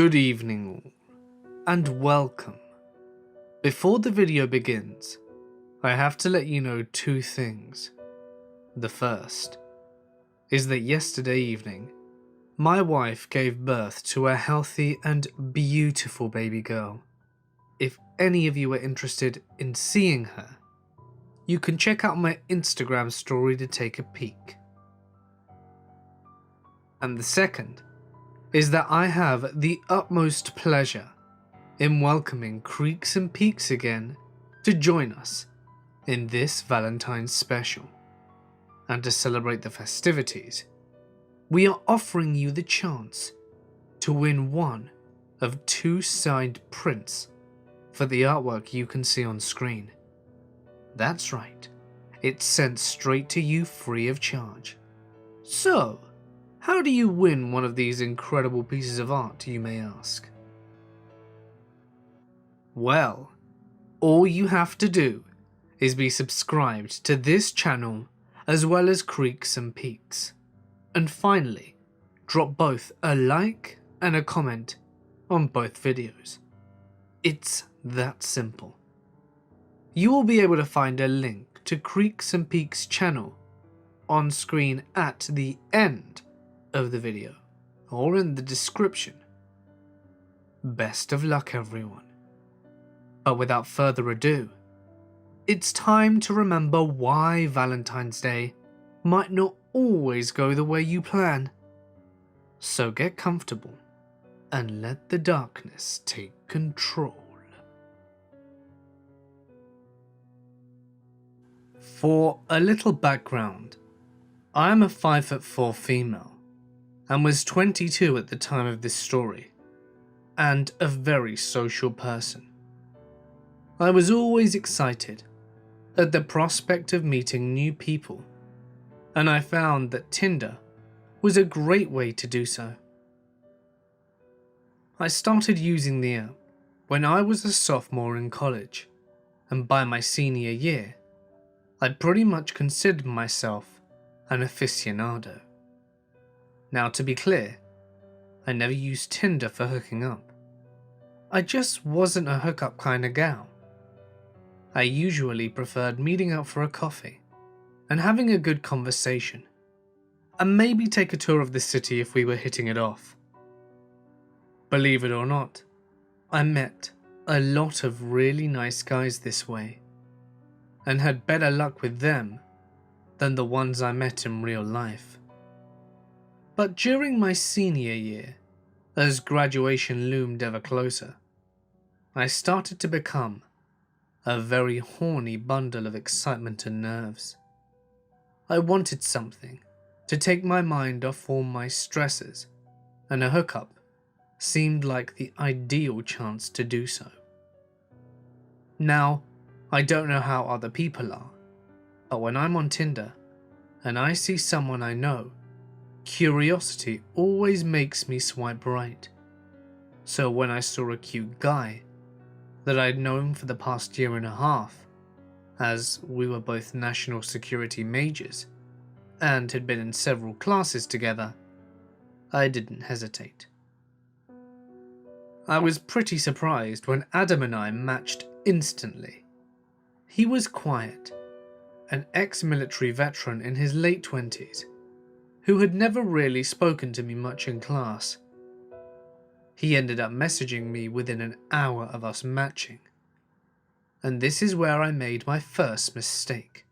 Good evening all, and welcome. Before the video begins, I have to let you know two things. The first is that yesterday evening, my wife gave birth to a healthy and beautiful baby girl. If any of you are interested in seeing her, you can check out my Instagram story to take a peek. And the second is that I have the utmost pleasure in welcoming Creaks and Peaks again to join us in this Valentine's special. And to celebrate the festivities, we are offering you the chance to win one of two signed prints for the artwork you can see on screen. That's right, it's sent straight to you free of charge. So, how do you win one of these incredible pieces of art, you may ask? Well, all you have to do is be subscribed to this channel as well as Creaks and Peaks. And finally, drop both a like and a comment on both videos. It's that simple. You will be able to find a link to Creaks and Peaks' channel on screen at the end of the video or in the description. Best of luck, everyone. But without further ado, it's time to remember why Valentine's Day might not always go the way you plan. So get comfortable and let the darkness take control. For a little background, I am a 5'4" female and was 22 at the time of this story, and a very social person. I was always excited at the prospect of meeting new people, and I found that Tinder was a great way to do so. I started using the app when I was a sophomore in college, and by my senior year, I pretty much considered myself an aficionado. Now, to be clear, I never used Tinder for hooking up. I just wasn't a hookup kind of gal. I usually preferred meeting out for a coffee and having a good conversation, and maybe take a tour of the city if we were hitting it off. Believe it or not, I met a lot of really nice guys this way, and had better luck with them than the ones I met in real life. But during my senior year, as graduation loomed ever closer, I started to become a very horny bundle of excitement and nerves. I wanted something to take my mind off all my stresses, and a hookup seemed like the ideal chance to do so. Now, I don't know how other people are, but when I'm on Tinder and I see someone I know, curiosity always makes me swipe right. So when I saw a cute guy that I'd known for the past year and a half, as we were both national security majors and had been in several classes together, I didn't hesitate. I was pretty surprised when Adam and I matched instantly. He was quiet, an ex-military veteran in his late 20s, who had never really spoken to me much in class. He ended up messaging me within an hour of us matching. And this is where I made my first mistake.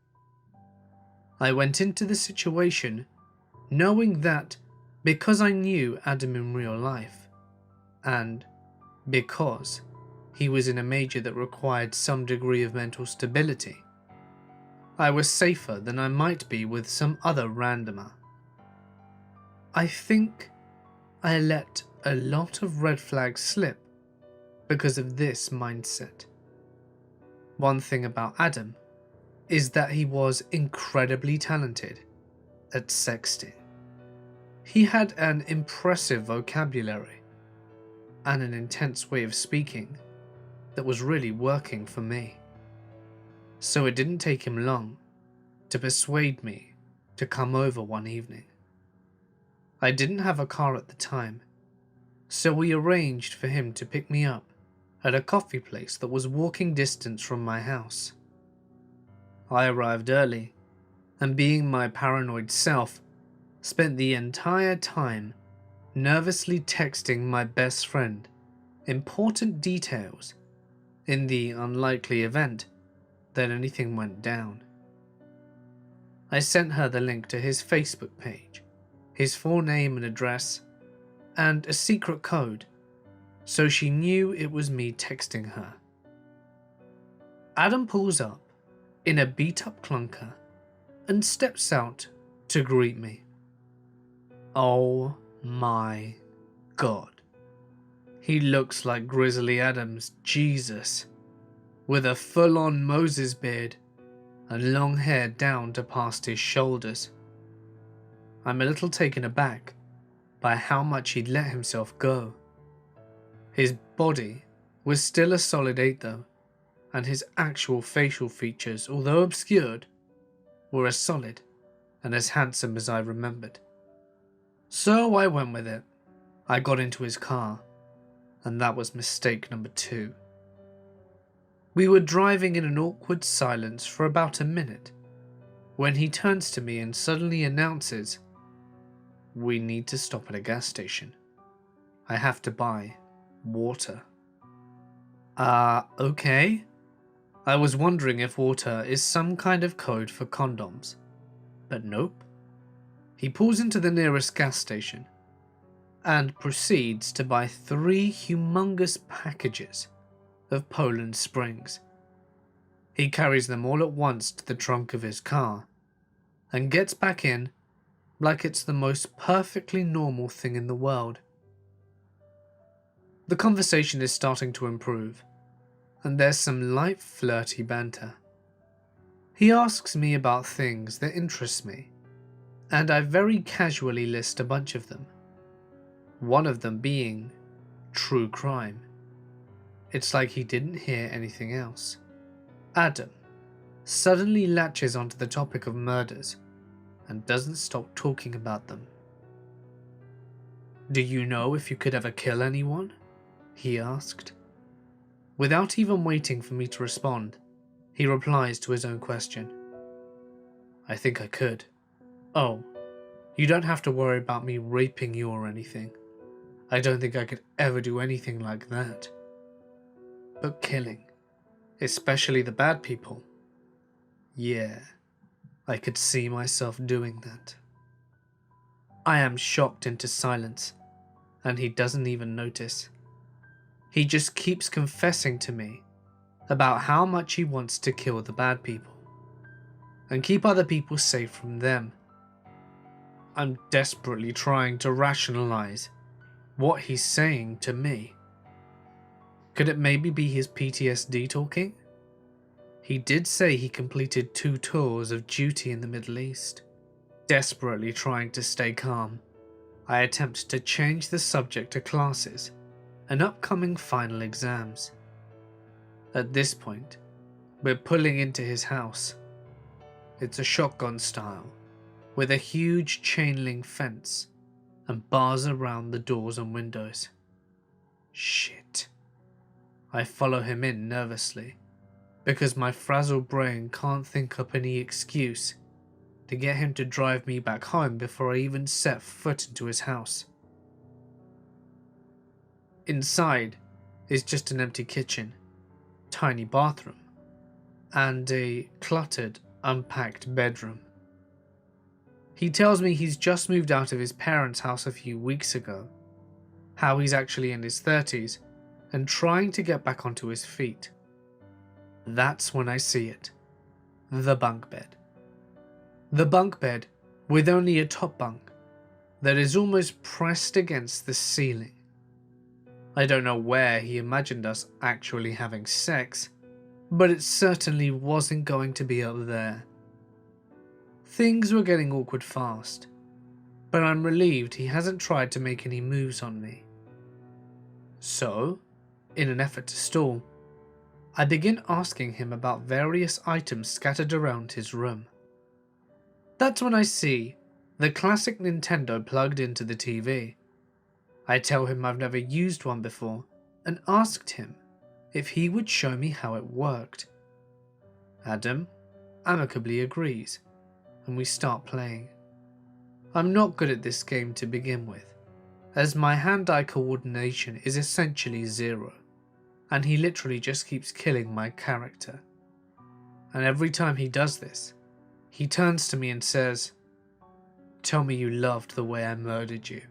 I went into the situation knowing that because I knew Adam in real life, and because he was in a major that required some degree of mental stability, I was safer than I might be with some other randomer. I think I let a lot of red flags slip because of this mindset. One thing about Adam is that he was incredibly talented at sexting. He had an impressive vocabulary and an intense way of speaking that was really working for me. So it didn't take him long to persuade me to come over one evening. I didn't have a car at the time, so we arranged for him to pick me up at a coffee place that was walking distance from my house. I arrived early, and being my paranoid self, spent the entire time nervously texting my best friend important details in the unlikely event that anything went down. I sent her the link to his Facebook page, his full name and address, and a secret code, so she knew it was me texting her. Adam pulls up in a beat-up clunker and steps out to greet me. Oh my God. He looks like Grizzly Adams' Jesus, with a full-on Moses beard and long hair down to past his shoulders. I'm a little taken aback by how much he'd let himself go. His body was still a solid 8 though, and his actual facial features, although obscured, were as solid and as handsome as I remembered. So I went with it. I got into his car, and that was mistake number 2. We were driving in an awkward silence for about a minute, when he turns to me and suddenly announces, "We need to stop at a gas station. I have to buy water." Okay. I was wondering if water is some kind of code for condoms, but nope. He pulls into the nearest gas station and proceeds to buy 3 humongous packages of Poland Springs. He carries them all at once to the trunk of his car and gets back in like it's the most perfectly normal thing in the world. The conversation is starting to improve, and there's some light flirty banter. He asks me about things that interest me, and I very casually list a bunch of them. One of them being true crime. It's like he didn't hear anything else. Adam suddenly latches onto the topic of murders and doesn't stop talking about them. "Do you know if you could ever kill anyone?" he asked. Without even waiting for me to respond, he replies to his own question. "I think I could. Oh, you don't have to worry about me raping you or anything. I don't think I could ever do anything like that. But killing, especially the bad people, yeah, I could see myself doing that." I am shocked into silence, and he doesn't even notice. He just keeps confessing to me about how much he wants to kill the bad people and keep other people safe from them. I'm desperately trying to rationalize what he's saying to me. Could it maybe be his PTSD talking? He did say he completed 2 tours of duty in the Middle East. Desperately trying to stay calm, I attempt to change the subject to classes and upcoming final exams. At this point, we're pulling into his house. It's a shotgun style, with a huge chain link fence and bars around the doors and windows. Shit. I follow him in nervously, because my frazzled brain can't think up any excuse to get him to drive me back home before I even set foot into his house. Inside is just an empty kitchen, tiny bathroom, and a cluttered, unpacked bedroom. He tells me he's just moved out of his parents' house a few weeks ago, how he's actually in his 30s and trying to get back onto his feet. That's when I see it. The bunk bed. The bunk bed with only a top bunk that is almost pressed against the ceiling. I don't know where he imagined us actually having sex, but it certainly wasn't going to be up there. Things were getting awkward fast, but I'm relieved he hasn't tried to make any moves on me. So, in an effort to stall, I begin asking him about various items scattered around his room. That's when I see the classic Nintendo plugged into the TV. I tell him I've never used one before and asked him if he would show me how it worked. Adam amicably agrees, and we start playing. I'm not good at this game to begin with, as my hand-eye coordination is essentially zero, and he literally just keeps killing my character. And every time he does this, he turns to me and says, "Tell me you loved the way I murdered you."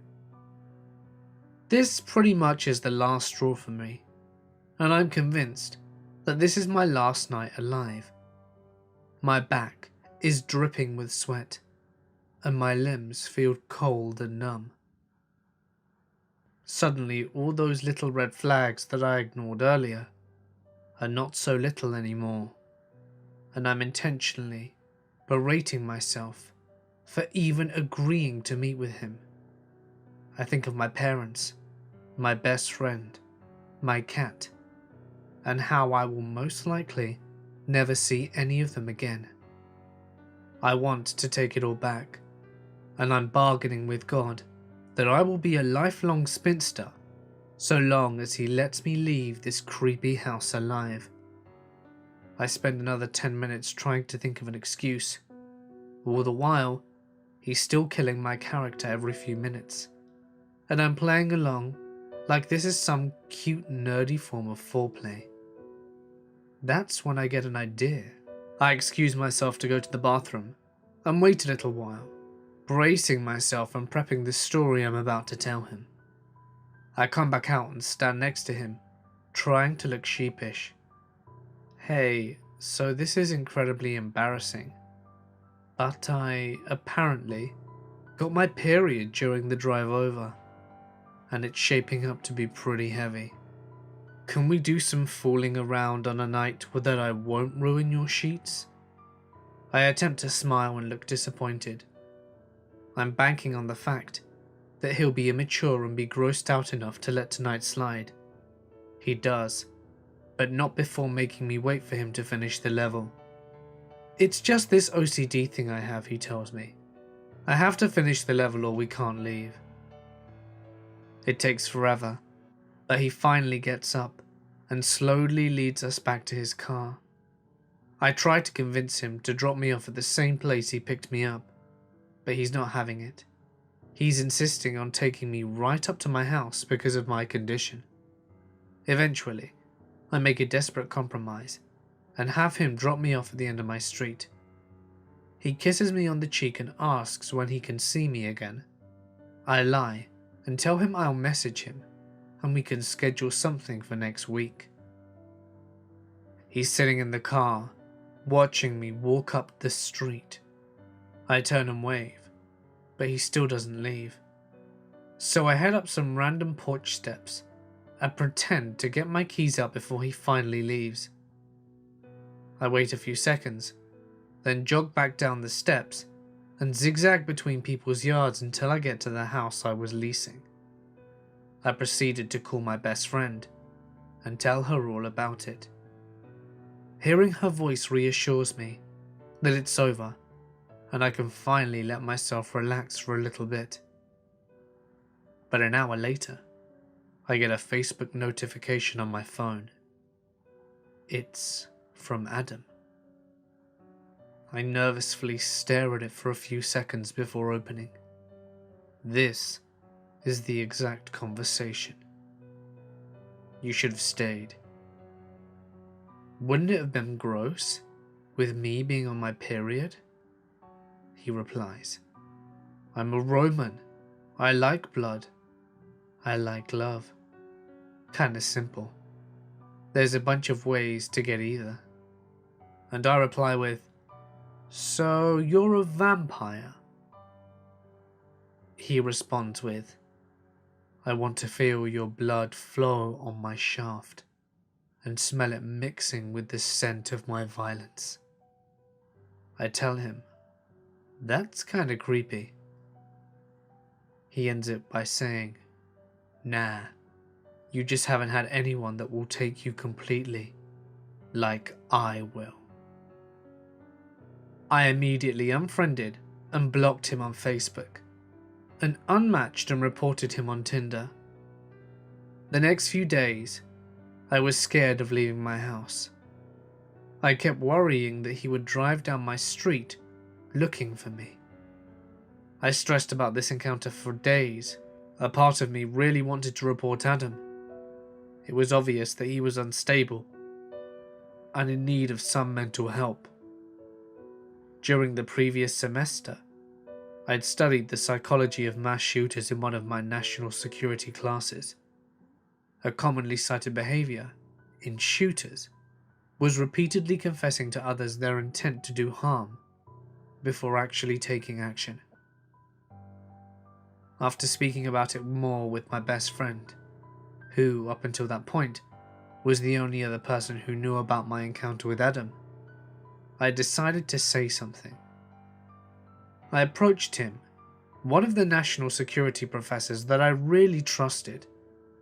This pretty much is the last straw for me, and I'm convinced that this is my last night alive. My back is dripping with sweat, and my limbs feel cold and numb. Suddenly, all those little red flags that I ignored earlier are not so little anymore, and I'm intentionally berating myself for even agreeing to meet with him. I think of my parents, my best friend, my cat, and how I will most likely never see any of them again. I want to take it all back, and I'm bargaining with God that I will be a lifelong spinster so long as he lets me leave this creepy house alive. I spend another 10 minutes trying to think of an excuse. All the while, he's still killing my character every few minutes, and I'm playing along like this is some cute nerdy form of foreplay. That's when I get an idea. I excuse myself to go to the bathroom and wait a little while, bracing myself and prepping the story I'm about to tell him. I come back out and stand next to him, trying to look sheepish. "Hey, so this is incredibly embarrassing, but I apparently got my period during the drive over, and it's shaping up to be pretty heavy. Can we do some fooling around on a night that I won't ruin your sheets?" I attempt to smile and look disappointed. I'm banking on the fact that he'll be immature and be grossed out enough to let tonight slide. He does, but not before making me wait for him to finish the level. "It's just this OCD thing I have," he tells me. "I have to finish the level or we can't leave." It takes forever, but he finally gets up and slowly leads us back to his car. I try to convince him to drop me off at the same place he picked me up, but he's not having it. He's insisting on taking me right up to my house because of my condition. Eventually, I make a desperate compromise and have him drop me off at the end of my street. He kisses me on the cheek and asks when he can see me again. I lie and tell him I'll message him and we can schedule something for next week. He's sitting in the car, watching me walk up the street. I turn and wave, but he still doesn't leave. So I head up some random porch steps and pretend to get my keys out before he finally leaves. I wait a few seconds, then jog back down the steps and zigzag between people's yards until I get to the house I was leasing. I proceeded to call my best friend and tell her all about it. Hearing her voice reassures me that it's over and I can finally let myself relax for a little bit. But an hour later, I get a Facebook notification on my phone. It's from Adam. I nervously stare at it for a few seconds before opening. This is the exact conversation. "You should have stayed. Wouldn't it have been gross, with me being on my period?" He replies, "I'm a Roman. I like blood. I like love. Kinda simple. There's a bunch of ways to get either." And I reply with, "So you're a vampire?" He responds with, "I want to feel your blood flow on my shaft and smell it mixing with the scent of my violence." I tell him, "That's kinda creepy." He ends it by saying, "Nah, you just haven't had anyone that will take you completely, like I will." I immediately unfriended and blocked him on Facebook, and unmatched and reported him on Tinder. The next few days, I was scared of leaving my house. I kept worrying that he would drive down my street looking for me. I stressed about this encounter for days. A part of me really wanted to report Adam. It was obvious that he was unstable and in need of some mental help. During the previous semester, I had studied the psychology of mass shooters in one of my national security classes. A commonly cited behavior in shooters was repeatedly confessing to others their intent to do harm before actually taking action. After speaking about it more with my best friend, who, up until that point, was the only other person who knew about my encounter with Adam, I decided to say something. I approached him, one of the national security professors that I really trusted,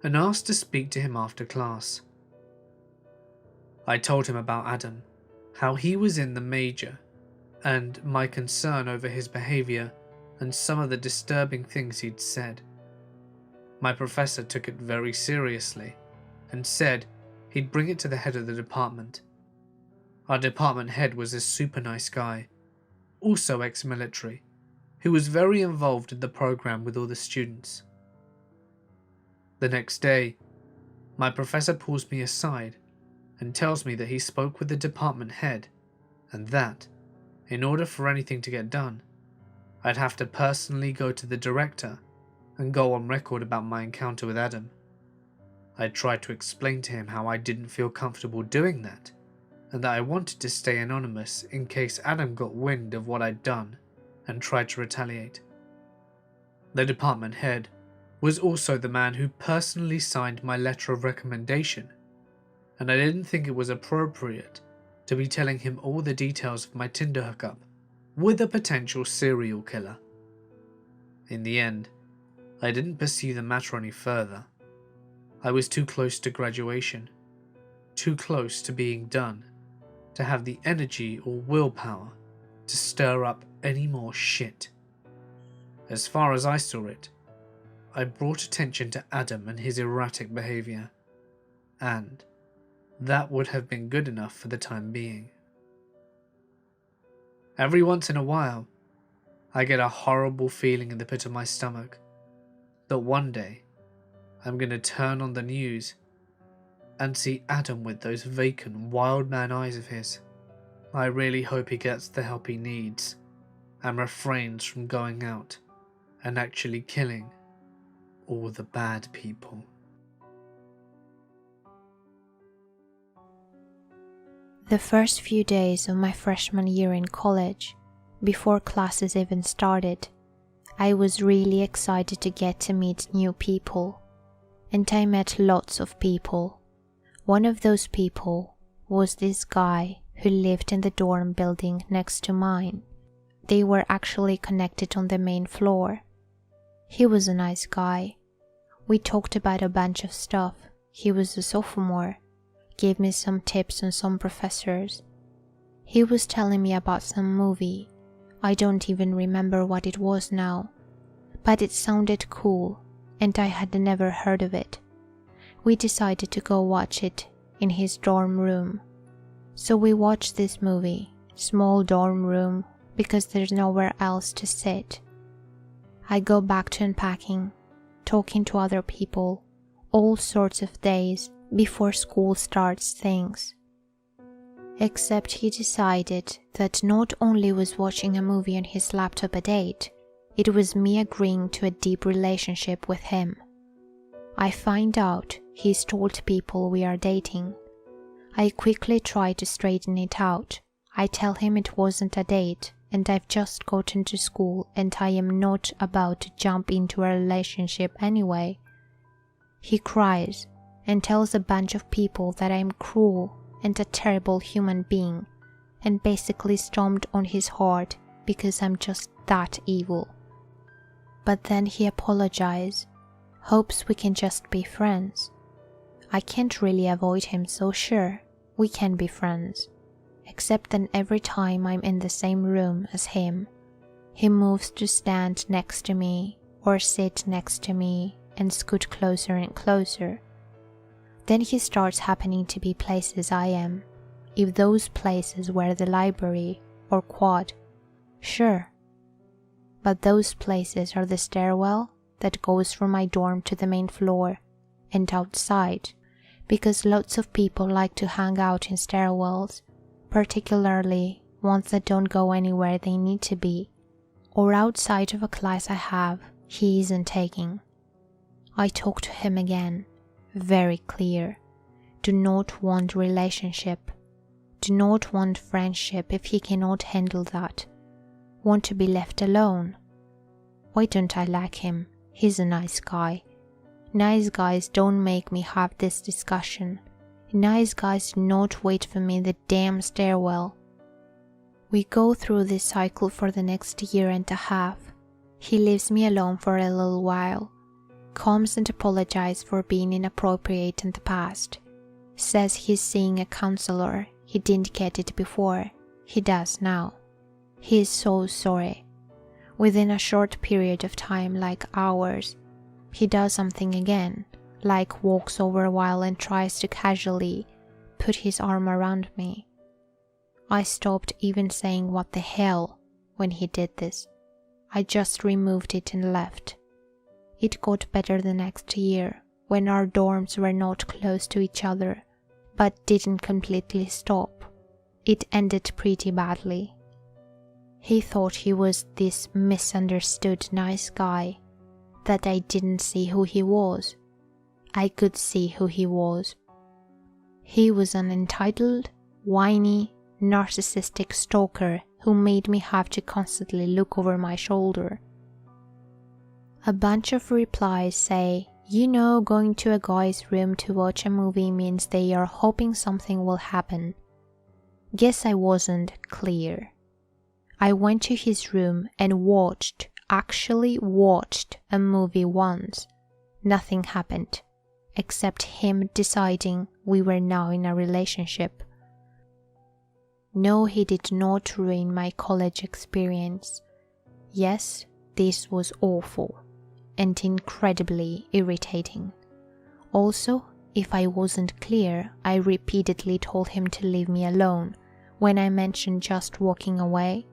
and asked to speak to him after class. I told him about Adam, how he was in the major, and my concern over his behavior and some of the disturbing things he'd said. My professor took it very seriously and said he'd bring it to the head of the department. Our department head was a super nice guy, also ex-military, who was very involved in the program with all the students. The next day, my professor pulls me aside and tells me that he spoke with the department head and that, in order for anything to get done, I'd have to personally go to the director and go on record about my encounter with Adam. I tried to explain to him how I didn't feel comfortable doing that, and that I wanted to stay anonymous in case Adam got wind of what I'd done and tried to retaliate. The department head was also the man who personally signed my letter of recommendation, and I didn't think it was appropriate to be telling him all the details of my Tinder hookup with a potential serial killer. In the end, I didn't pursue the matter any further. I was too close to graduation, too close to being done, to have the energy or willpower to stir up any more shit. As far as I saw it, I brought attention to Adam and his erratic behavior, and that would have been good enough for the time being. Every once in a while, I get a horrible feeling in the pit of my stomach that one day I'm going to turn on the news and see Adam with those vacant, wild man eyes of his. I really hope he gets the help he needs and refrains from going out and actually killing all the bad people. The first few days of my freshman year in college, before classes even started, I was really excited to get to meet new people, and I met lots of people. One of those people was this guy who lived in the dorm building next to mine. They were actually connected on the main floor. He was a nice guy. We talked about a bunch of stuff. He was a sophomore, gave me some tips on some professors. He was telling me about some movie. I don't even remember what it was now, but it sounded cool and I had never heard of it. We decided to go watch it in his dorm room. So we watched this movie, small dorm room, because there's nowhere else to sit. I go back to unpacking, talking to other people, all sorts of days before school starts things. Except he decided that not only was watching a movie on his laptop a date, it was me agreeing to a deep relationship with him. I find out he's told people we are dating. I quickly try to straighten it out. I tell him it wasn't a date and I've just gotten to school and I am not about to jump into a relationship anyway. He cries and tells a bunch of people that I'm cruel and a terrible human being, and basically stomped on his heart because I'm just that evil. But then he apologizes, hopes we can just be friends. I can't really avoid him, so sure, we can be friends. Except then every time I'm in the same room as him, he moves to stand next to me or sit next to me and scoot closer and closer, Then he starts happening to be places I am. If those places were the library or quad, sure. But those places are the stairwell that goes from my dorm to the main floor and outside, because lots of people like to hang out in stairwells, particularly ones that don't go anywhere they need to be, or outside of a class I have he isn't taking. I talk to him again, very clear. Do not want relationship. Do not want friendship if he cannot handle that. Want to be left alone. Why don't I like him? He's a nice guy. Nice guys don't make me have this discussion. Nice guys do not wait for me in the damn stairwell. We go through this cycle for the next year and a half. He leaves me alone for a little while. Comes and apologizes for being inappropriate in the past. Says he's seeing a counselor. He didn't get it before. He does now. He is so sorry. Within a short period of time, like hours, he does something again, like walks over a while and tries to casually put his arm around me. I stopped even saying what the hell when he did this. I just removed it and left. It got better the next year when our dorms were not close to each other, but didn't completely stop. It ended pretty badly. He thought he was this misunderstood nice guy, that I didn't see who he was. I could see who he was. He was an entitled, whiny, narcissistic stalker who made me have to constantly look over my shoulder. A bunch of replies say, going to a guy's room to watch a movie means they are hoping something will happen. Guess I wasn't clear. I went to his room and actually watched a movie once. Nothing happened, except him deciding we were now in a relationship. No, he did not ruin my college experience. Yes, this was awful and incredibly irritating. Also, if I wasn't clear, I repeatedly told him to leave me alone when I mentioned just walking away,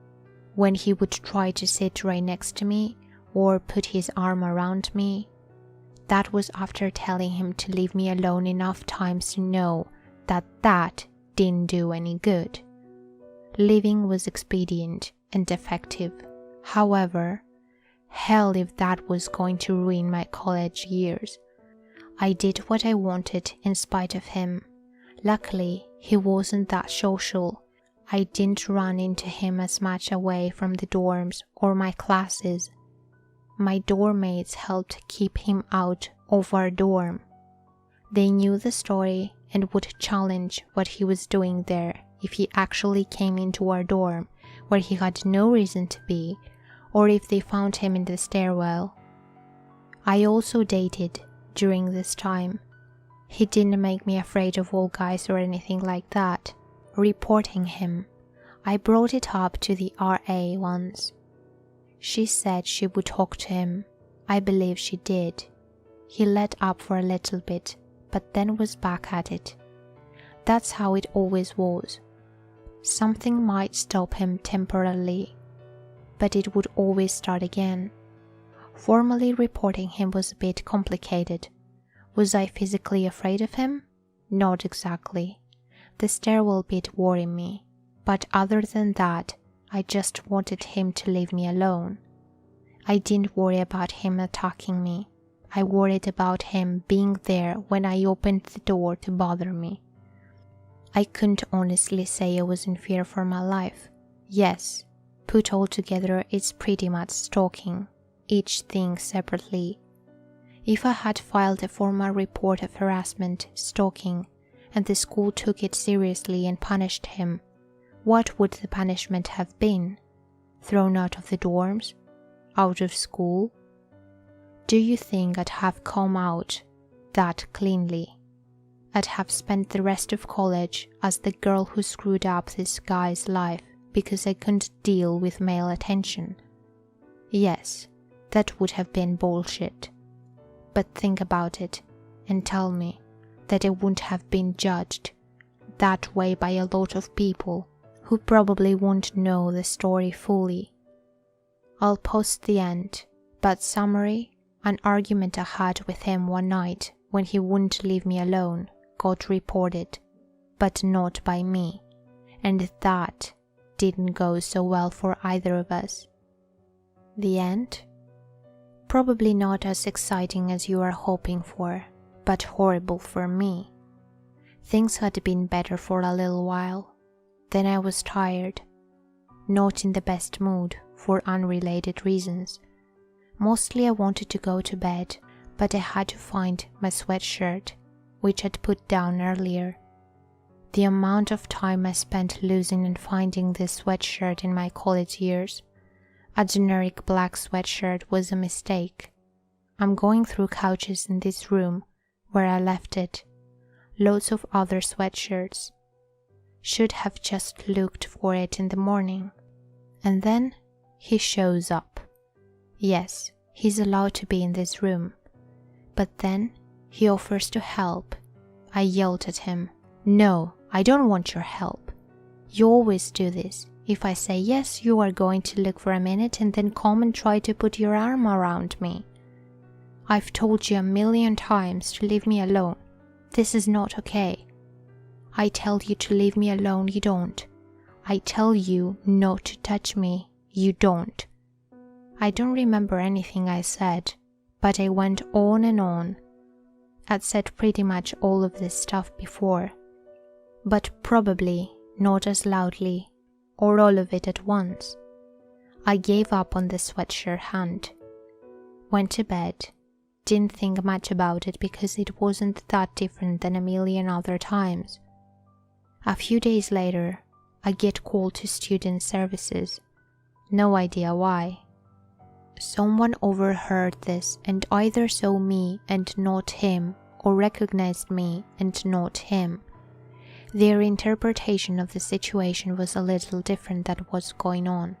when he would try to sit right next to me or put his arm around me. That was after telling him to leave me alone enough times to know that didn't do any good. Leaving was expedient and effective. However, hell if that was going to ruin my college years. I did what I wanted in spite of him. Luckily, he wasn't that social. I didn't run into him as much away from the dorms or my classes. My dorm mates helped keep him out of our dorm. They knew the story and would challenge what he was doing there if he actually came into our dorm where he had no reason to be, or if they found him in the stairwell. I also dated during this time. He didn't make me afraid of all guys or anything like that. Reporting him, I brought it up to the RA once. She said she would talk to him. I believe she did. He let up for a little bit, but then was back at it. That's how it always was. Something might stop him temporarily, but it would always start again. Formally reporting him was a bit complicated. Was I physically afraid of him? Not exactly. The stairwell bit worried me, but other than that, I just wanted him to leave me alone. I didn't worry about him attacking me. I worried about him being there when I opened the door to bother me. I couldn't honestly say I was in fear for my life. Yes, put all together, it's pretty much stalking, each thing separately. If I had filed a formal report of harassment, stalking, and the school took it seriously and punished him, what would the punishment have been? Thrown out of the dorms? Out of school? Do you think I'd have come out that cleanly? I'd have spent the rest of college as the girl who screwed up this guy's life because I couldn't deal with male attention. Yes, that would have been bullshit. But think about it and tell me, that I wouldn't have been judged that way by a lot of people who probably won't know the story fully. I'll post the end, but summary, an argument I had with him one night when he wouldn't leave me alone got reported, but not by me, and that didn't go so well for either of us. The end? Probably not as exciting as you are hoping for, but horrible for me. Things had been better for a little while. Then I was tired, not in the best mood for unrelated reasons. Mostly I wanted to go to bed, but I had to find my sweatshirt, which I'd put down earlier. The amount of time I spent losing and finding this sweatshirt in my college years. A generic black sweatshirt was a mistake. I'm going through couches in this room where I left it. Loads of other sweatshirts. Should have just looked for it in the morning. And then he shows up. Yes, he's allowed to be in this room. But then he offers to help. I yelled at him. No, I don't want your help. You always do this. If I say yes, you are going to look for a minute and then come and try to put your arm around me. I've told you 1,000,000 times to leave me alone. This is not okay. I tell you to leave me alone, you don't. I tell you not to touch me, you don't. I don't remember anything I said, but I went on and on. I'd said pretty much all of this stuff before, but probably not as loudly or all of it at once. I gave up on the sweatshirt hunt. Went to bed. Didn't think much about it because it wasn't that different than 1,000,000 other times. A few days later, I get called to student services. No idea why. Someone overheard this and either saw me and not him, or recognized me and not him. Their interpretation of the situation was a little different than what's going on,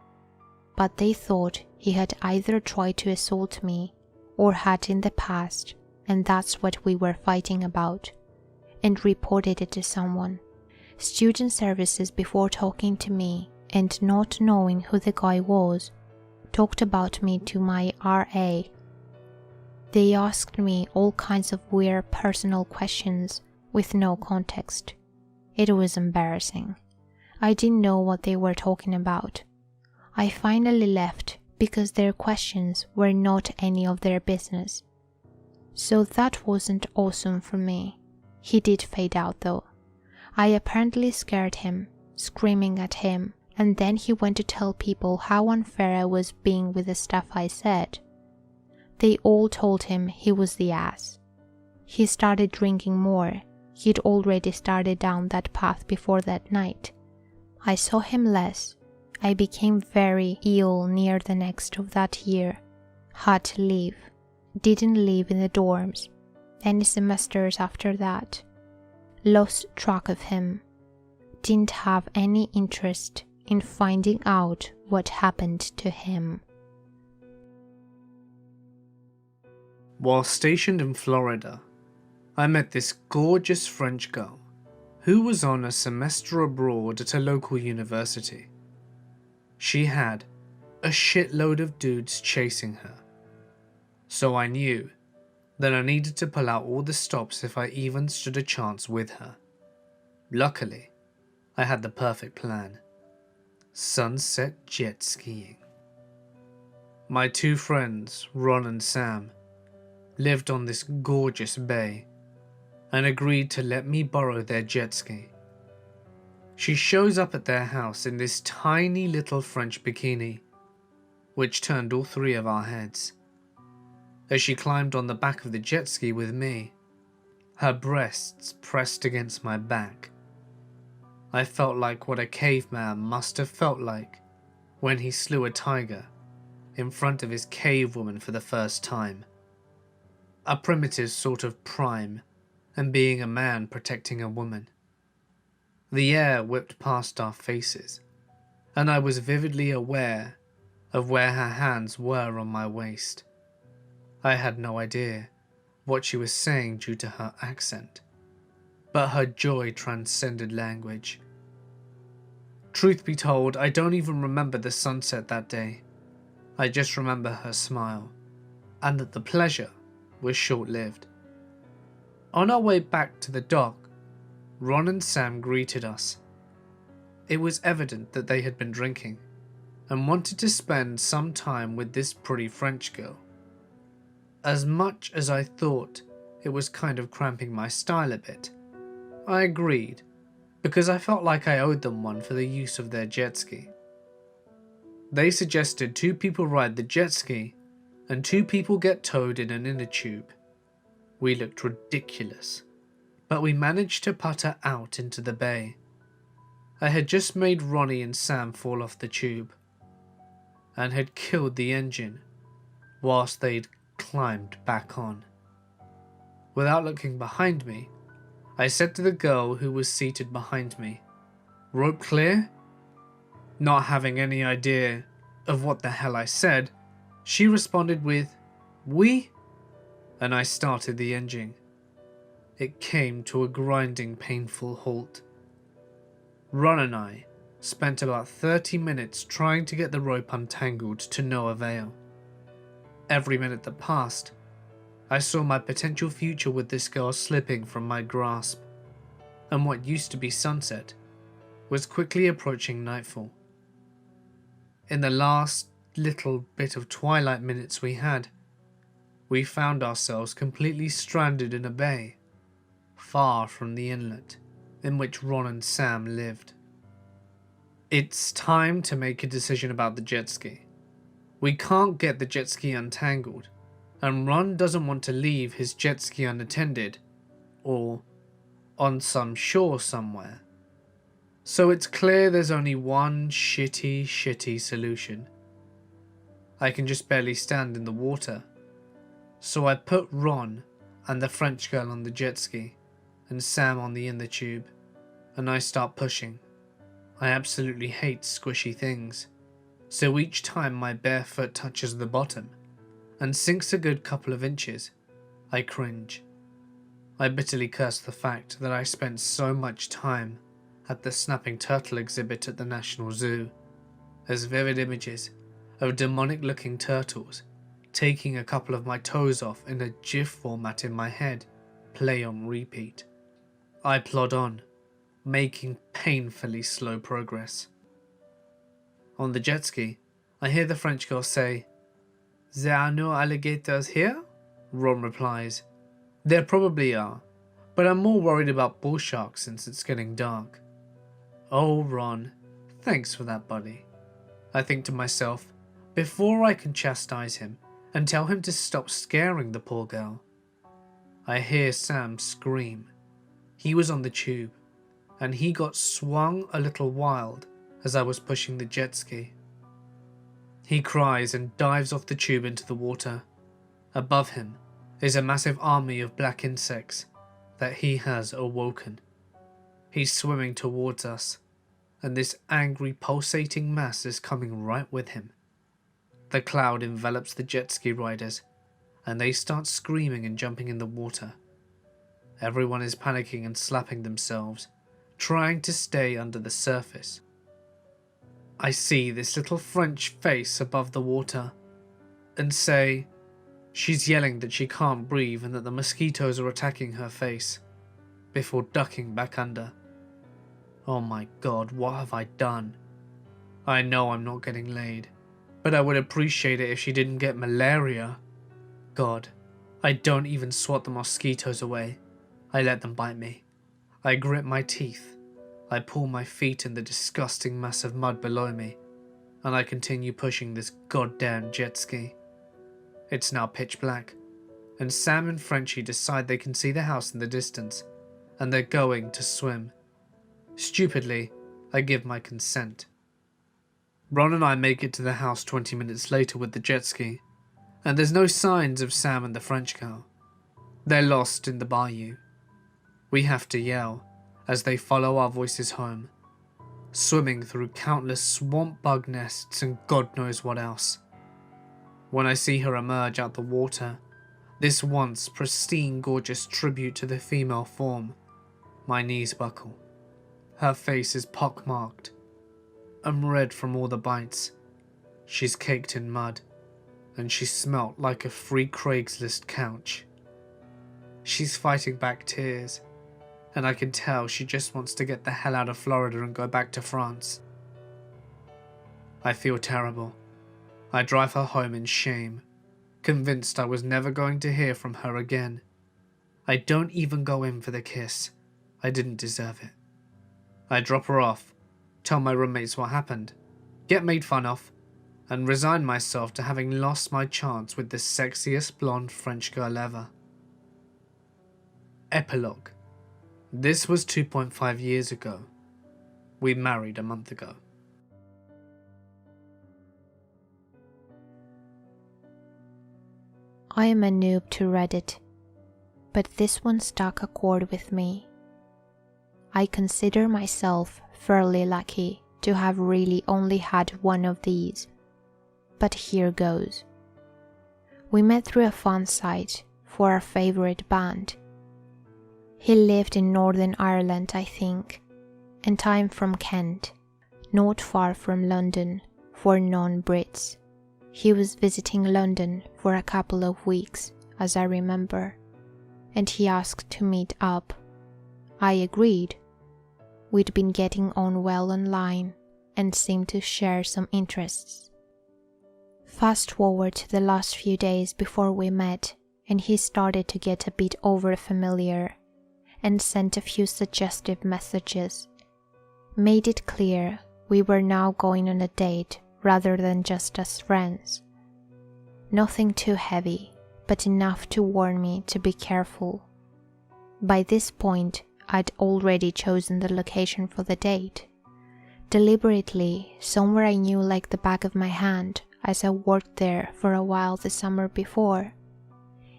but they thought he had either tried to assault me or had in the past, and that's what we were fighting about, and reported it to someone. Student services, before talking to me and not knowing who the guy was, talked about me to my RA. They asked me all kinds of weird personal questions with no context. It was embarrassing. I didn't know what they were talking about. I finally left because their questions were not any of their business. So that wasn't awesome for me. He did fade out though. I apparently scared him, screaming at him, and then he went to tell people how unfair I was being with the stuff I said. They all told him he was the ass. He started drinking more. He'd already started down that path before that night. I saw him less. I became very ill near the next of that year. Had to leave. Didn't live in the dorms. Any semesters after that. Lost track of him. Didn't have any interest in finding out what happened to him. While stationed in Florida, I met this gorgeous French girl who was on a semester abroad at a local university. She had a shitload of dudes chasing her, so I knew that I needed to pull out all the stops if I even stood a chance with her. Luckily, I had the perfect plan: sunset jet skiing. My two friends, Ron and Sam, lived on this gorgeous bay and agreed to let me borrow their jet ski. She shows up at their house in this tiny little French bikini, which turned all three of our heads. As she climbed on the back of the jet ski with me, her breasts pressed against my back, I felt like what a caveman must have felt like when he slew a tiger in front of his cave woman for the first time. A primitive sort of prime and being a man protecting a woman. The air whipped past our faces, and I was vividly aware of where her hands were on my waist. I had no idea what she was saying due to her accent, but her joy transcended language. Truth be told, I don't even remember the sunset that day. I just remember her smile, and that the pleasure was short-lived. On our way back to the dock, Ron and Sam greeted us. It was evident that they had been drinking, and wanted to spend some time with this pretty French girl. As much as I thought it was kind of cramping my style a bit, I agreed, because I felt like I owed them one for the use of their jet ski. They suggested 2 people ride the jet ski and 2 people get towed in an inner tube. We looked ridiculous, but we managed to putter out into the bay. I had just made Ronnie and Sam fall off the tube, and had killed the engine whilst they'd climbed back on. Without looking behind me, I said to the girl who was seated behind me, "Rope clear?" Not having any idea of what the hell I said, she responded with, "Oui," and I started the engine. It came to a grinding, painful halt. Ron and I spent about 30 minutes trying to get the rope untangled to no avail. Every minute that passed, I saw my potential future with this girl slipping from my grasp, and what used to be sunset was quickly approaching nightfall. In the last little bit of twilight minutes we had, we found ourselves completely stranded in a bay, far from the inlet in which Ron and Sam lived. It's time to make a decision about the jet ski. We can't get the jet ski untangled, and Ron doesn't want to leave his jet ski unattended, or on some shore somewhere. So it's clear there's only one shitty solution. I can just barely stand in the water, so I put Ron and the French girl on the jet ski, and Sam on the inner tube, and I start pushing. I absolutely hate squishy things, so each time my bare foot touches the bottom and sinks a good couple of inches, I cringe. I bitterly curse the fact that I spent so much time at the snapping turtle exhibit at the National Zoo, as vivid images of demonic looking turtles taking a couple of my toes off in a GIF format in my head play on repeat. I plod on, making painfully slow progress. On the jet ski, I hear the French girl say, "There are no alligators here?" Ron replies, "There probably are, but I'm more worried about bull sharks since it's getting dark." Oh Ron, thanks for that, buddy. I think to myself, before I can chastise him and tell him to stop scaring the poor girl. I hear Sam scream. He was on the tube, and he got swung a little wild as I was pushing the jet ski. He cries and dives off the tube into the water. Above him is a massive army of black insects that he has awoken. He's swimming towards us, and this angry pulsating mass is coming right with him. The cloud envelops the jet ski riders, and they start screaming and jumping in the water. Everyone is panicking and slapping themselves, trying to stay under the surface. I see this little French face above the water, and say, she's yelling that she can't breathe and that the mosquitoes are attacking her face, before ducking back under. Oh my god, what have I done? I know I'm not getting laid, but I would appreciate it if she didn't get malaria. God, I don't even swat the mosquitoes away. I let them bite me. I grit my teeth. I pull my feet in the disgusting mass of mud below me, and I continue pushing this goddamn jet ski. It's now pitch black, and Sam and Frenchie decide they can see the house in the distance, and they're going to swim. Stupidly, I give my consent. Ron and I make it to the house 20 minutes later with the jet ski, and there's no signs of Sam and the French girl. They're lost in the bayou. We have to yell as they follow our voices home, swimming through countless swamp bug nests and God knows what else. When I see her emerge out the water, this once pristine gorgeous tribute to the female form, My knees buckle. Her face is pockmarked. I'm red from all the bites. She's caked in mud, and she smelt like a free Craigslist couch. She's fighting back tears, and I can tell she just wants to get the hell out of Florida and go back to France. I feel terrible. I drive her home in shame, convinced I was never going to hear from her again. I don't even go in for the kiss. I didn't deserve it. I drop her off, tell my roommates what happened, get made fun of, and resign myself to having lost my chance with the sexiest blonde French girl ever. Epilogue. This was 2.5 years ago. We married a month ago. I am a noob to Reddit, but this one struck a chord with me. I consider myself fairly lucky to have really only had one of these, but here goes. We met through a fan site for our favorite band. He lived in Northern Ireland, I think, and I'm from Kent, not far from London for non-Brits. He was visiting London for a couple of weeks, as I remember, and he asked to meet up. I agreed. We'd been getting on well online and seemed to share some interests. Fast forward to the last few days before we met, and he started to get a bit over-familiar and sent a few suggestive messages. Made it clear we were now going on a date rather than just as friends. Nothing too heavy, but enough to warn me to be careful. By this point, I'd already chosen the location for the date. Deliberately, somewhere I knew like the back of my hand, as I worked there for a while the summer before.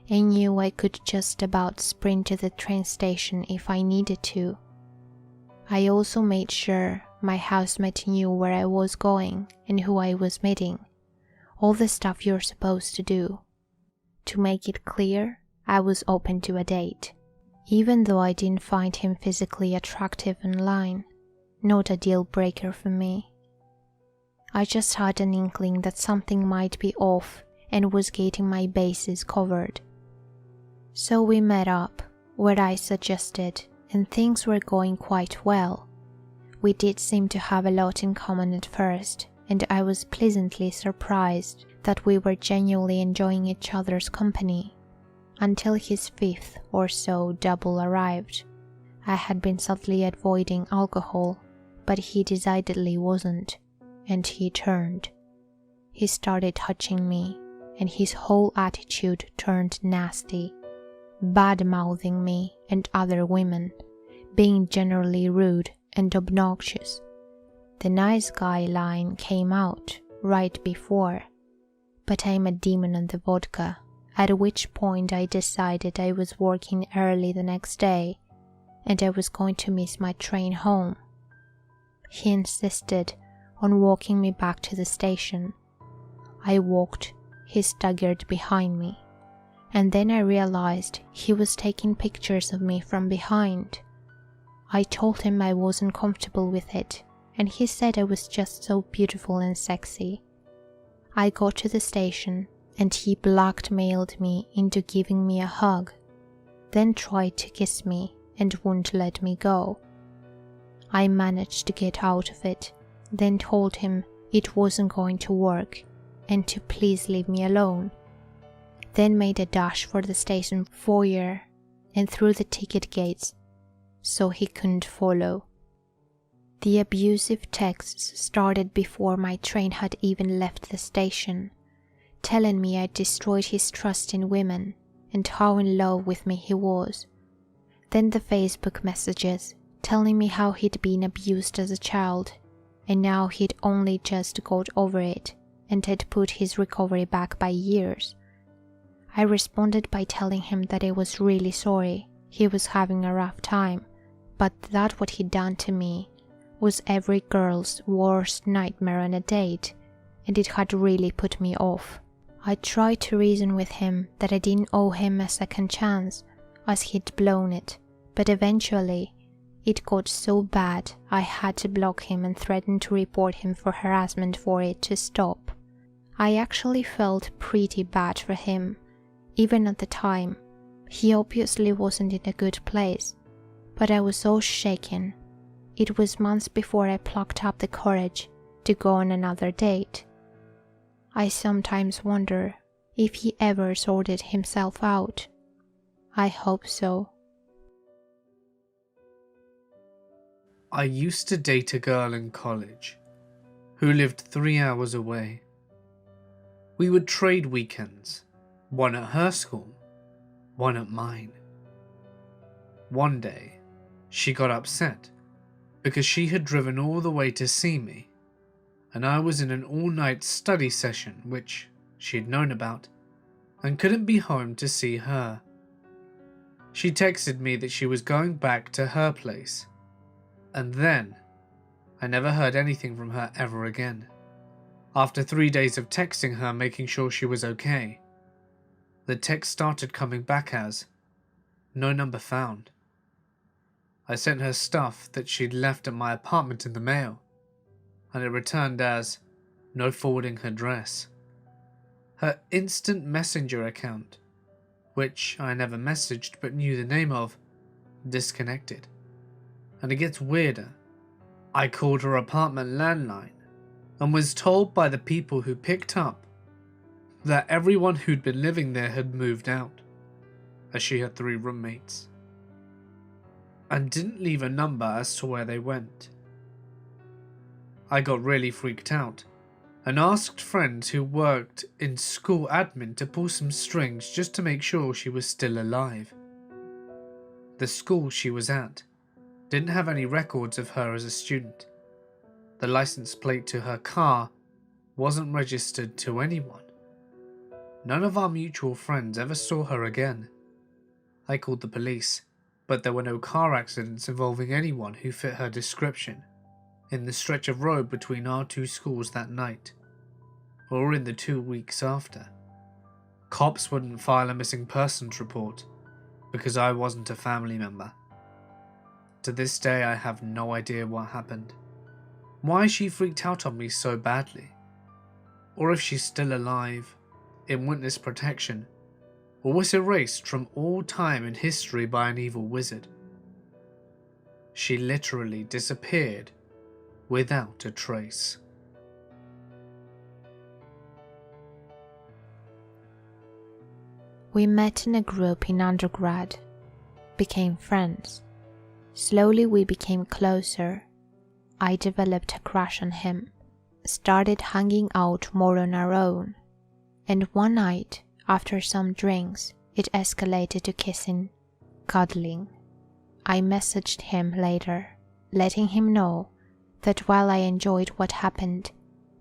I knew I could just about sprint to the train station if I needed to. I also made sure my housemate knew where I was going and who I was meeting. All the stuff you're supposed to do. To make it clear, I was open to a date. Even though I didn't find him physically attractive online, not a deal breaker for me. I just had an inkling that something might be off and was getting my bases covered. So we met up, where I suggested, and things were going quite well. We did seem to have a lot in common at first, and I was pleasantly surprised that we were genuinely enjoying each other's company. Until his fifth or so double arrived. I had been subtly avoiding alcohol, but he decidedly wasn't, and he turned. He started touching me, and his whole attitude turned nasty, bad-mouthing me and other women, being generally rude and obnoxious. The nice guy line came out right before, but I'm a demon on the vodka, at which point I decided I was working early the next day and I was going to miss my train home. He insisted on walking me back to the station. I walked, he staggered behind me, and then I realized he was taking pictures of me from behind. I told him I wasn't comfortable with it, and he said I was just so beautiful and sexy. I got to the station, and he blackmailed me into giving me a hug, then tried to kiss me and wouldn't let me go. I managed to get out of it, then told him it wasn't going to work and to please leave me alone. Then made a dash for the station foyer and through the ticket gates, so he couldn't follow. The abusive texts started before my train had even left the station, telling me I'd destroyed his trust in women and how in love with me he was. Then the Facebook messages telling me how he'd been abused as a child and now he'd only just got over it and had put his recovery back by years. I responded by telling him that I was really sorry he was having a rough time, but that what he'd done to me was every girl's worst nightmare on a date, and it had really put me off. I tried to reason with him that I didn't owe him a second chance, as he'd blown it, but eventually It got so bad I had to block him and threaten to report him for harassment for it to stop. I actually felt pretty bad for him, even at the time. He obviously wasn't in a good place, but I was so shaken. It was months before I plucked up the courage to go on another date. I sometimes wonder if he ever sorted himself out. I hope so. I used to date a girl in college who lived 3 hours away. We would trade weekends, one at her school, one at mine. One day, she got upset because she had driven all the way to see me, and I was in an all-night study session which she'd known about and couldn't be home to see her. She texted me that she was going back to her place, and then I never heard anything from her ever again. After 3 days of texting her making sure she was okay, the text started coming back as, "No number found." I sent her stuff that she'd left at my apartment in the mail, and it returned as, "No forwarding address." Her instant messenger account, which I never messaged but knew the name of, disconnected. And it gets weirder. I called her apartment landline and was told by the people who picked up that everyone who'd been living there had moved out, as she had 3 roommates, and didn't leave a number as to where they went. I got really freaked out and asked friends who worked in school admin to pull some strings just to make sure she was still alive. The school she was at didn't have any records of her as a student. The license plate to her car wasn't registered to anyone. None of our mutual friends ever saw her again. I called the police, but there were no car accidents involving anyone who fit her description in the stretch of road between our 2 schools that night, or in the 2 weeks after. Cops wouldn't file a missing persons report because I wasn't a family member. To this day, I have no idea what happened, why she freaked out on me so badly, or if she's still alive, in witness protection, or was erased from all time in history by an evil wizard. She literally disappeared without a trace. We met in a group in undergrad, became friends. Slowly we became closer. I developed a crush on him, started hanging out more on our own, and one night, after some drinks, it escalated to kissing, cuddling. I messaged him later, letting him know that while I enjoyed what happened,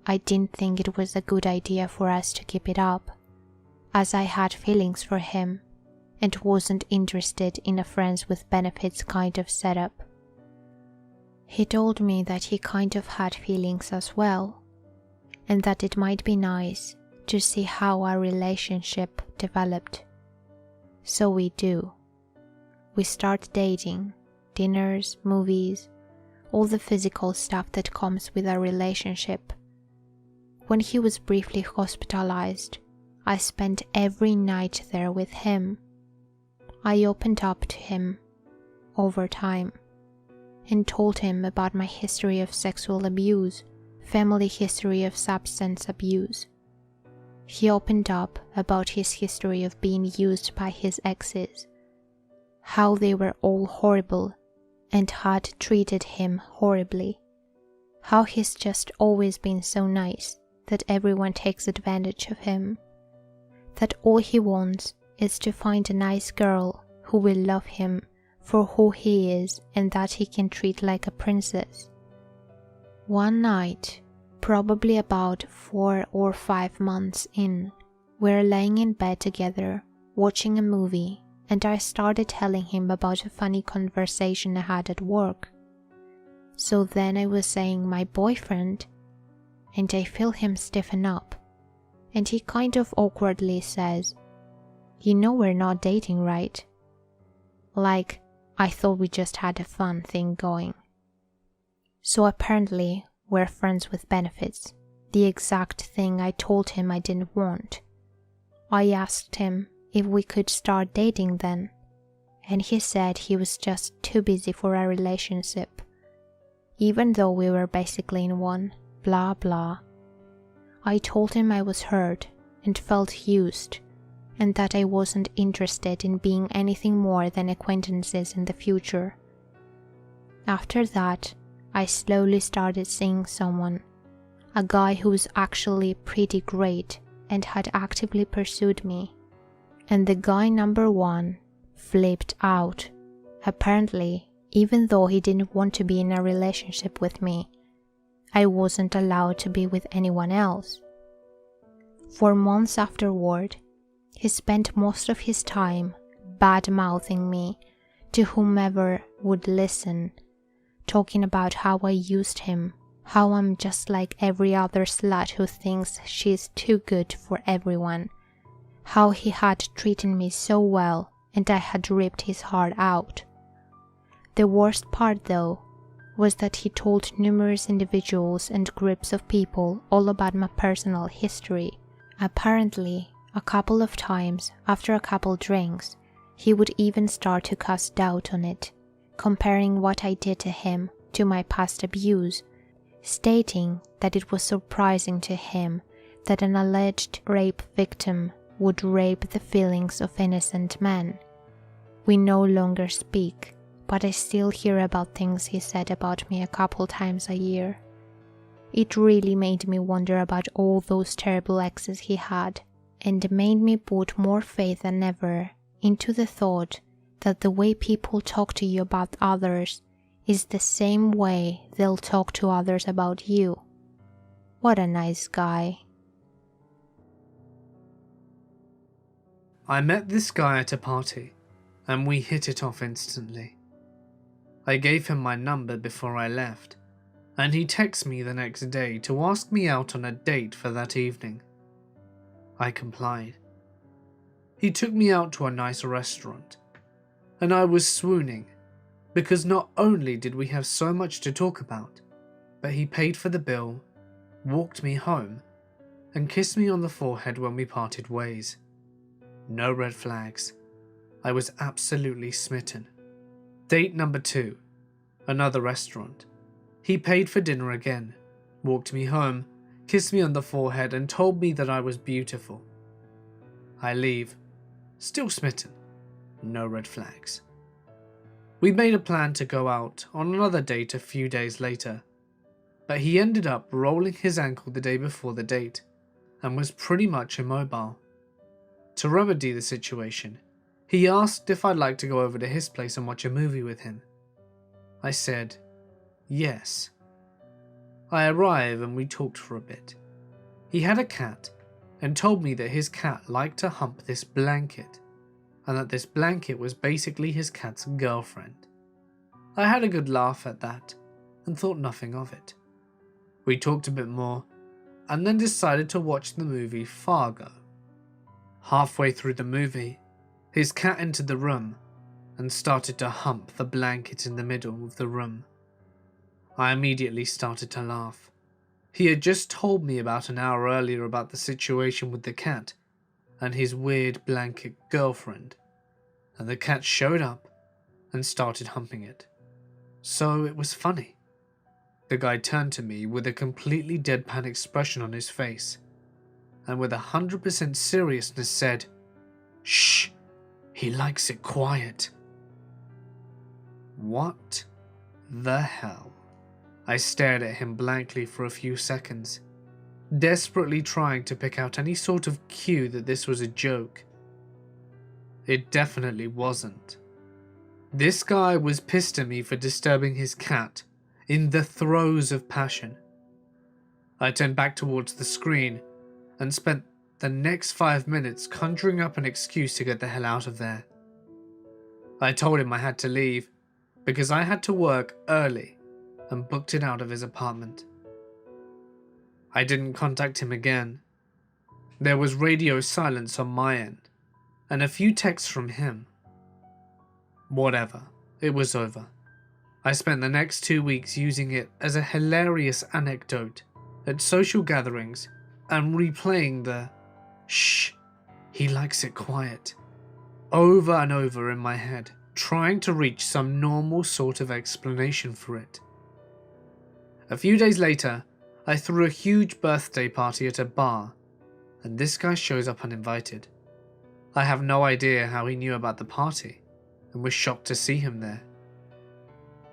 I didn't think it was a good idea for us to keep it up, as I had feelings for him and wasn't interested in a friends with benefits kind of setup. He told me that he kind of had feelings as well, and that it might be nice to see how our relationship developed. So we do. We start dating, dinners, movies, all the physical stuff that comes with our relationship. When he was briefly hospitalized, I spent every night there with him. I opened up to him over time and told him about my history of sexual abuse, family history of substance abuse. He opened up about his history of being used by his exes, how they were all horrible and had treated him horribly, how he's just always been so nice that everyone takes advantage of him, that all he wants is to find a nice girl who will love him for who he is and that he can treat like a princess. One night, probably about 4 or 5 months in, we're laying in bed together, watching a movie, and I started telling him about a funny conversation I had at work. So then I was saying my boyfriend, and I feel him stiffen up, and he kind of awkwardly says, "You know we're not dating, right?" Like, I thought we just had a fun thing going. So apparently we're friends with benefits, the exact thing I told him I didn't want. I asked him if we could start dating then, and he said he was just too busy for a relationship, even though we were basically in one, blah blah. I told him I was hurt and felt used, and that I wasn't interested in being anything more than acquaintances in the future. After that, I slowly started seeing someone, a guy who was actually pretty great and had actively pursued me. And the guy number one flipped out. Apparently, even though he didn't want to be in a relationship with me, I wasn't allowed to be with anyone else. For months afterward, he spent most of his time bad-mouthing me to whomever would listen, talking about how I used him, how I'm just like every other slut who thinks she's too good for everyone, how he had treated me so well and I had ripped his heart out. The worst part, though, was that he told numerous individuals and groups of people all about my personal history. Apparently, a couple of times after a couple drinks, he would even start to cast doubt on it, comparing what I did to him to my past abuse, stating that it was surprising to him that an alleged rape victim would rape the feelings of innocent men. We no longer speak, but I still hear about things he said about me a couple times a year. It really made me wonder about all those terrible exes he had, and made me put more faith than ever into the thought that the way people talk to you about others is the same way they'll talk to others about you. What a nice guy. I met this guy at a party, and we hit it off instantly. I gave him my number before I left, and he texted me the next day to ask me out on a date for that evening. I complied. He took me out to a nice restaurant, and I was swooning, because not only did we have so much to talk about, but he paid for the bill, walked me home, and kissed me on the forehead when we parted ways. No red flags. I was absolutely smitten. Date number 2, another restaurant. He paid for dinner again, walked me home, kissed me on the forehead and told me that I was beautiful. I leave, still smitten. No red flags. We made a plan to go out on another date a few days later, but he ended up rolling his ankle the day before the date and was pretty much immobile. To remedy the situation, he asked if I'd like to go over to his place and watch a movie with him. I said, yes. I arrived and we talked for a bit. He had a cat and told me that his cat liked to hump this blanket, and that this blanket was basically his cat's girlfriend. I had a good laugh at that and thought nothing of it. We talked a bit more and then decided to watch the movie Fargo. Halfway through the movie, his cat entered the room and started to hump the blanket in the middle of the room. I immediately started to laugh. He had just told me about an hour earlier about the situation with the cat and his weird blanket girlfriend, and the cat showed up and started humping it. So it was funny. The guy turned to me with a completely deadpan expression on his face, and with 100% seriousness said, "Shh, he likes it quiet." What the hell? I stared at him blankly for a few seconds, desperately trying to pick out any sort of cue that this was a joke. It definitely wasn't. This guy was pissed at me for disturbing his cat in the throes of passion. I turned back towards the screen and spent the next 5 minutes conjuring up an excuse to get the hell out of there. I told him I had to leave because I had to work early and booked it out of his apartment. I didn't contact him again. There was radio silence on my end and a few texts from him. Whatever. It was over. I spent the next 2 weeks using it as a hilarious anecdote at social gatherings and replaying the "shh, he likes it quiet" over and over in my head, trying to reach some normal sort of explanation for it. A few days later, I threw a huge birthday party at a bar, and this guy shows up uninvited. I have no idea how he knew about the party, and was shocked to see him there.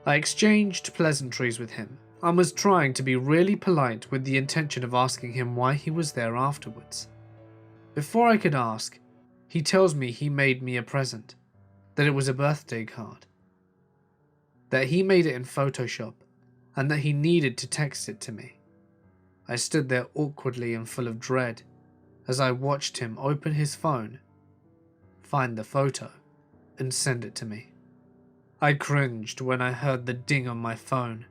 I exchanged pleasantries with him, and was trying to be really polite with the intention of asking him why he was there afterwards. Before I could ask, he tells me he made me a present, that it was a birthday card, that he made it in Photoshop, and that he needed to text it to me. I stood there awkwardly and full of dread as I watched him open his phone, find the photo, and send it to me. I cringed when I heard the ding on my phone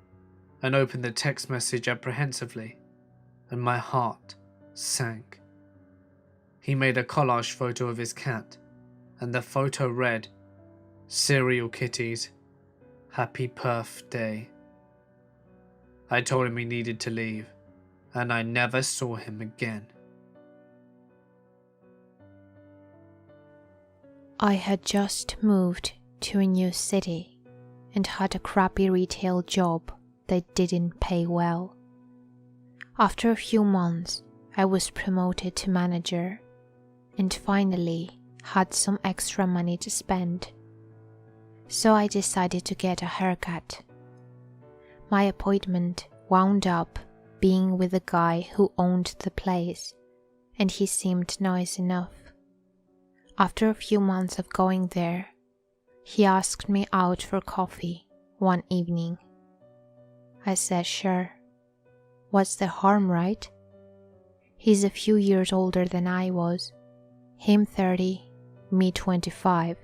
and opened the text message apprehensively, and my heart sank. He made a collage photo of his cat, and the photo read, "Serial kitties, happy perf day." I told him he needed to leave, and I never saw him again. I had just moved to a new city and had a crappy retail job that didn't pay well. After a few months, I was promoted to manager and finally had some extra money to spend. So I decided to get a haircut. My appointment wound up being with the guy who owned the place, and he seemed nice enough. After a few months of going there, he asked me out for coffee one evening. I said sure. What's the harm, right? He's a few years older than I was. Him 30, me 25,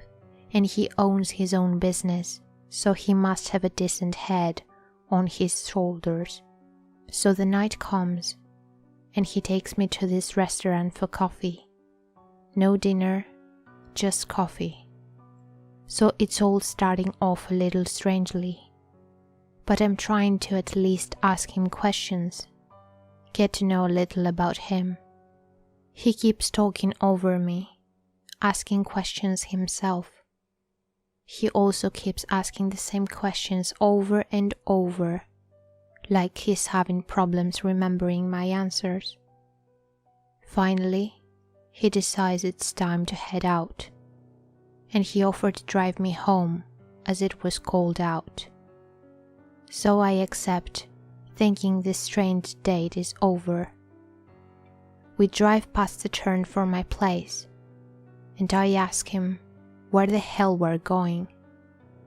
and he owns his own business, so he must have a decent head on his shoulders. So the night comes, and he takes me to this restaurant for coffee. No dinner, just coffee. So it's all starting off a little strangely. But I'm trying to at least ask him questions, get to know a little about him. He keeps talking over me, asking questions himself. He also keeps asking the same questions over and over, like he's having problems remembering my answers. Finally, he decides it's time to head out, and he offered to drive me home as it was cold out. So I accept, thinking this strange date is over. We drive past the turn for my place, and I ask him where the hell we're going.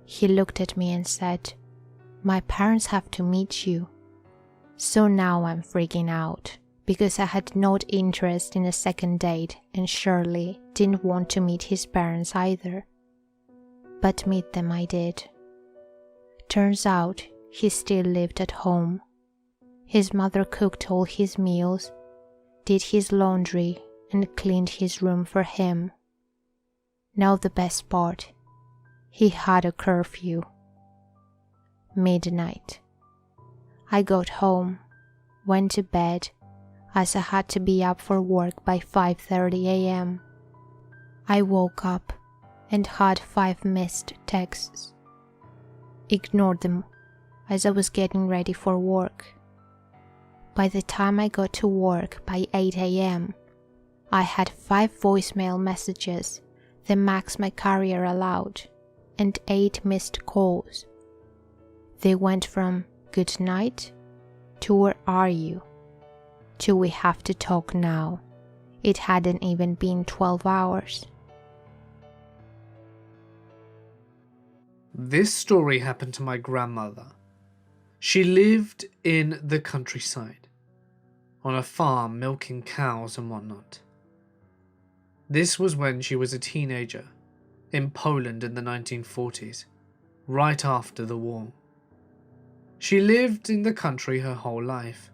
He looked at me and said, "My parents have to meet you." So now I'm freaking out, because I had no interest in a second date and surely didn't want to meet his parents either. But meet them I did. Turns out he still lived at home. His mother cooked all his meals, did his laundry, and cleaned his room for him. Now the best part, he had a curfew. Midnight. I got home, went to bed, as I had to be up for work by 5:30 a.m. I woke up and had 5 missed texts. Ignored them as I was getting ready for work. By the time I got to work by 8 a.m., I had 5 voicemail messages, the max my carrier allowed, and 8 missed calls. They went from "good night" to "where are you" to "we have to talk now." It hadn't even been 12 hours. This story happened to my grandmother. She lived in the countryside, on a farm milking cows and whatnot. This was when she was a teenager, in Poland in the 1940s, right after the war. She lived in the country her whole life,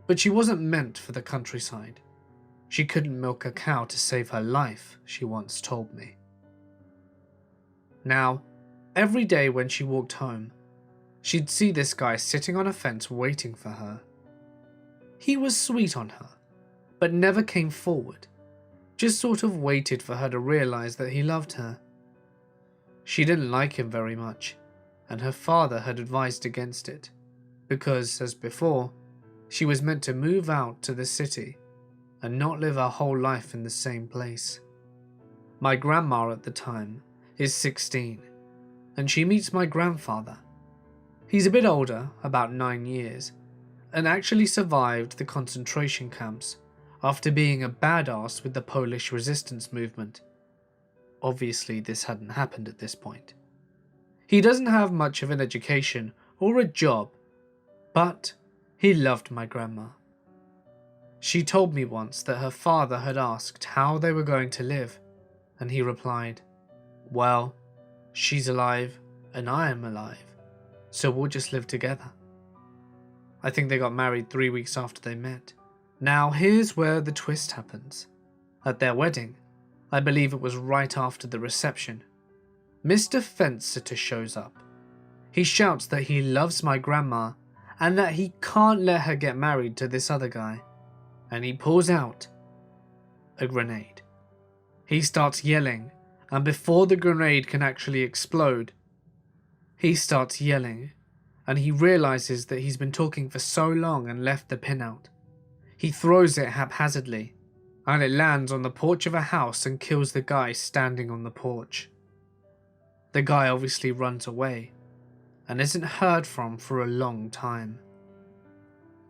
but she wasn't meant for the countryside. She couldn't milk a cow to save her life, she once told me. Now, Every day when she walked home, she'd see this guy sitting on a fence waiting for her. He was sweet on her, but never came forward, just sort of waited for her to realize that he loved her. She didn't like him very much, and her father had advised against it, because, as before, she was meant to move out to the city and not live her whole life in the same place. My grandma at the time is 16, and she meets my grandfather. He's a bit older, about 9 years, and actually survived the concentration camps after being a badass with the Polish resistance movement. Obviously, this hadn't happened at this point. He doesn't have much of an education or a job, but he loved my grandma. She told me once that her father had asked how they were going to live, and he replied, "Well, she's alive and I am alive, so we'll just live together." I think they got married 3 weeks after they met. Now here's where the twist happens. At their wedding, I believe it was right after the reception, Mr. Fence-Sitter shows up. He shouts that he loves my grandma and that he can't let her get married to this other guy, and he pulls out a grenade. He starts yelling, and before the grenade can actually explode, he starts yelling, and he realizes that he's been talking for so long and left the pin out. He throws it haphazardly, and it lands on the porch of a house and kills the guy standing on the porch. The guy obviously runs away, and isn't heard from for a long time.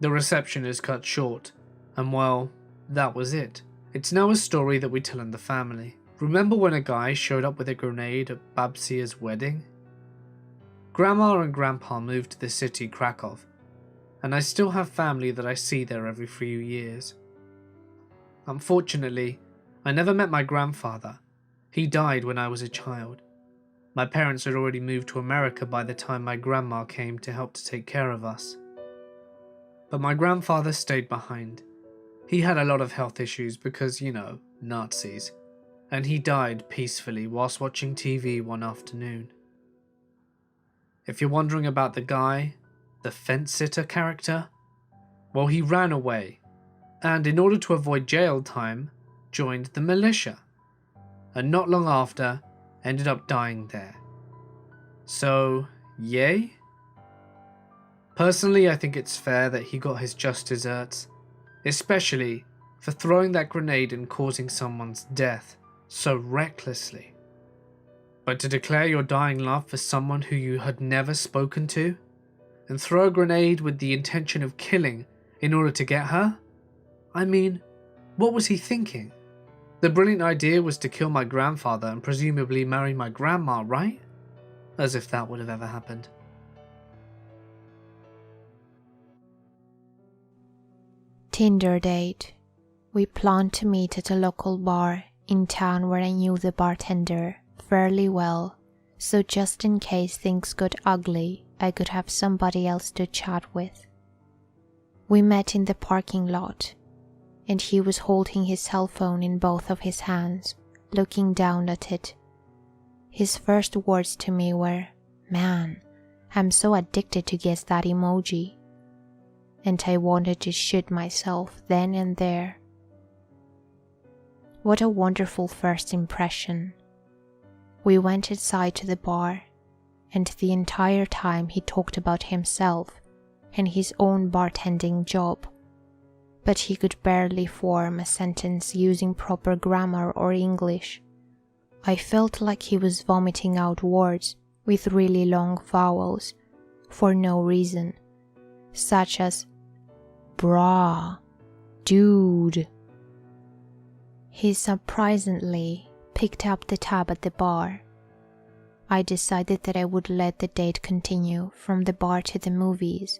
The reception is cut short, and well, that was it. It's now a story that we tell in the family. Remember when a guy showed up with a grenade at Babcia's wedding? Grandma and Grandpa moved to the city Krakow, and I still have family that I see there every few years. Unfortunately, I never met my grandfather. He died when I was a child. My parents had already moved to America by the time my grandma came to help to take care of us. But my grandfather stayed behind. He had a lot of health issues because, Nazis, and he died peacefully whilst watching TV one afternoon. If you're wondering about the guy, the fence-sitter character, well, he ran away, and in order to avoid jail time, joined the militia, and not long after, ended up dying there. So, yay? Personally, I think it's fair that he got his just desserts, especially for throwing that grenade and causing someone's death so recklessly. But to declare your dying love for someone who you had never spoken to, and throw a grenade with the intention of killing in order to get her? I mean, what was he thinking? The brilliant idea was to kill my grandfather and presumably marry my grandma, right? As if that would have ever happened. Tinder date. We planned to meet at a local bar in town where I knew the bartender fairly well, so just in case things got ugly, I could have somebody else to chat with. We met in the parking lot, and he was holding his cell phone in both of his hands, looking down at it. His first words to me were, "Man, I'm so addicted to guess that emoji." And I wanted to shoot myself then and there. What a wonderful first impression. We went inside to the bar, and the entire time he talked about himself and his own bartending job, but he could barely form a sentence using proper grammar or English. I felt like he was vomiting out words with really long vowels for no reason, such as brah, dude. He surprisingly picked up the tab at the bar. I decided that I would let the date continue from the bar to the movies,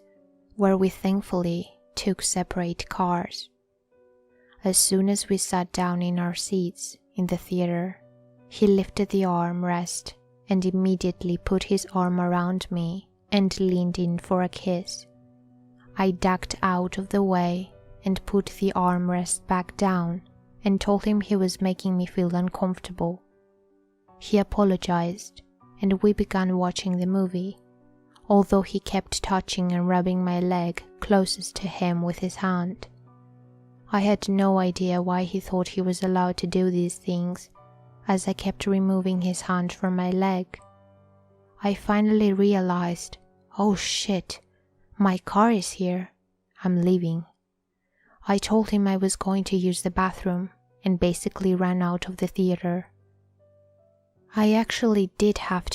where we thankfully took separate cars. As soon as we sat down in our seats in the theater, he lifted the armrest and immediately put his arm around me and leaned in for a kiss. I ducked out of the way and put the armrest back down and told him he was making me feel uncomfortable. He apologized and we began watching the movie, although he kept touching and rubbing my leg closest to him with his hand. I had no idea why he thought he was allowed to do these things, as I kept removing his hand from my leg. I finally realized, oh shit, my car is here, I'm leaving. I told him I was going to use the bathroom and basically ran out of the theater. I actually did have to